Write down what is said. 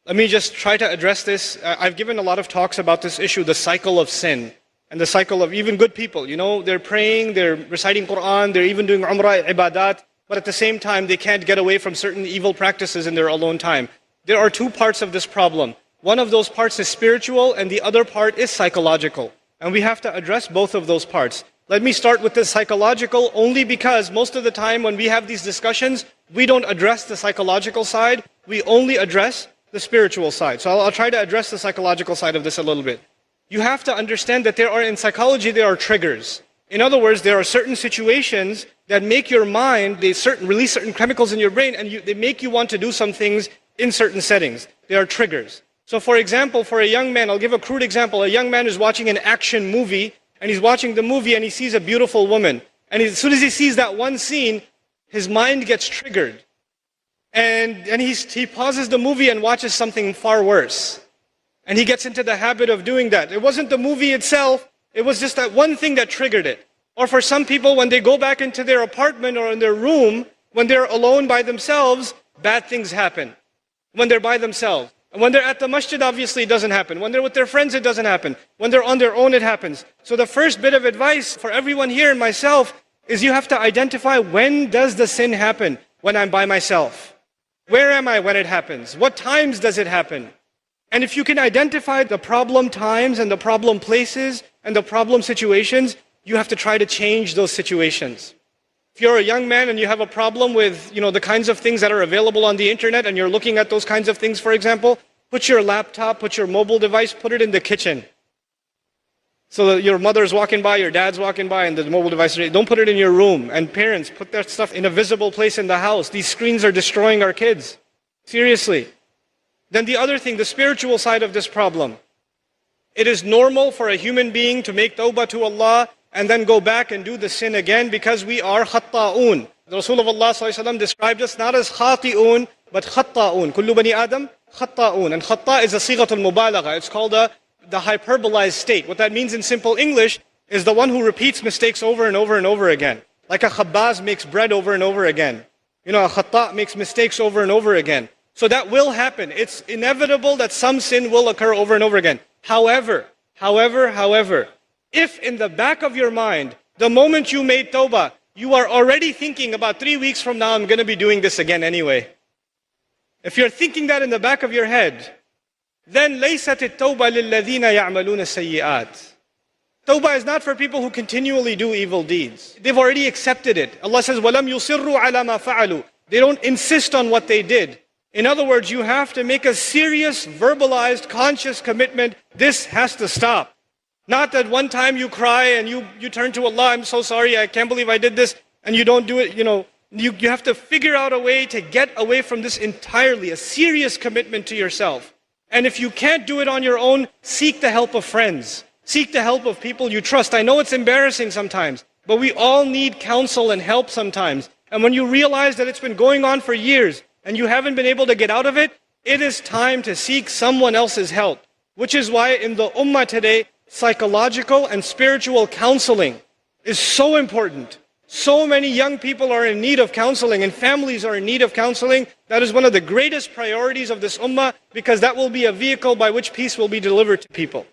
Let me just try to address this. I've given a lot of talks about this issue, the cycle of sin. And the cycle of even good people. You know, they're praying, they're reciting Quran, they're even doing Umrah, Ibadat. But at the same time, they can't get away from certain evil practices in their alone time. There are two parts of this problem. One of those parts is spiritual and the other part is psychological. And we have to address both of those parts. Let me start with the psychological only because most of the time when we have these discussions, we don't address the psychological side. We only address the spiritual side. So I'll try to address the psychological side of this a little bit. You have to understand that in psychology, there are triggers. In other words, there are certain situations that make your mind, release certain chemicals in your brain and they make you want to do some things in certain settings. There are triggers. So for example, for a young man, I'll give a crude example. A young man is watching an action movie and he's watching the movie and he sees a beautiful woman. And as soon as he sees that one scene, his mind gets triggered. And he pauses the movie and watches something far worse. And he gets into the habit of doing that. It wasn't the movie itself, it was just that one thing that triggered it. Or for some people, when they go back into their apartment or in their room, when they're alone by themselves, bad things happen. When they're by themselves. And when they're at the masjid, obviously it doesn't happen. When they're with their friends, it doesn't happen. When they're on their own, it happens. So the first bit of advice for everyone here and myself is you have to identify, when does the sin happen? When I'm by myself. Where am I when it happens? What times does it happen? And if you can identify the problem times and the problem places and the problem situations, you have to try to change those situations. If you're a young man and you have a problem with, the kinds of things that are available on the internet and you're looking at those kinds of things, for example, put your laptop, put your mobile device, put it in the kitchen. So that your mother's walking by, your dad's walking by, and the mobile device, don't put it in your room. And parents, put that stuff in a visible place in the house. These screens are destroying our kids. Seriously. Then the other thing, the spiritual side of this problem. It is normal for a human being to make tawbah to Allah and then go back and do the sin again because we are khatta'un. The Rasul of Allah ﷺ described us not as khati'un, but khatta'un. Kullu bani Adam, khatta'un. And khatta' is a sighatul mubalagha. It's called the hyperbolized state. What that means in simple English is the one who repeats mistakes over and over and over again. Like a khabbaz makes bread over and over again. A khatta' makes mistakes over and over again. So that will happen. It's inevitable that some sin will occur over and over again. However, if in the back of your mind, the moment you made tawbah, you are already thinking about 3 weeks from now, I'm going to be doing this again anyway. If you're thinking that in the back of your head, then لَيْسَتِ التَّوْبَةِ لِلَّذِينَ يَعْمَلُونَ السَّيِّئَاتِ. Tawbah is not for people who continually do evil deeds. They've already accepted it. Allah says, وَلَمْ يُصِرُّوا عَلَى مَا فَعَلُوا. They don't insist on what they did. In other words, you have to make a serious, verbalized, conscious commitment. This has to stop. Not that one time you cry and you turn to Allah, I'm so sorry, I can't believe I did this, and you don't do it, You have to figure out a way to get away from this entirely, a serious commitment to yourself. And if you can't do it on your own, seek the help of friends. Seek the help of people you trust. I know it's embarrassing sometimes, but we all need counsel and help sometimes. And when you realize that it's been going on for years, and you haven't been able to get out of it, it is time to seek someone else's help. Which is why in the ummah today, psychological and spiritual counseling is so important. So many young people are in need of counseling and families are in need of counseling. That is one of the greatest priorities of this ummah because that will be a vehicle by which peace will be delivered to people.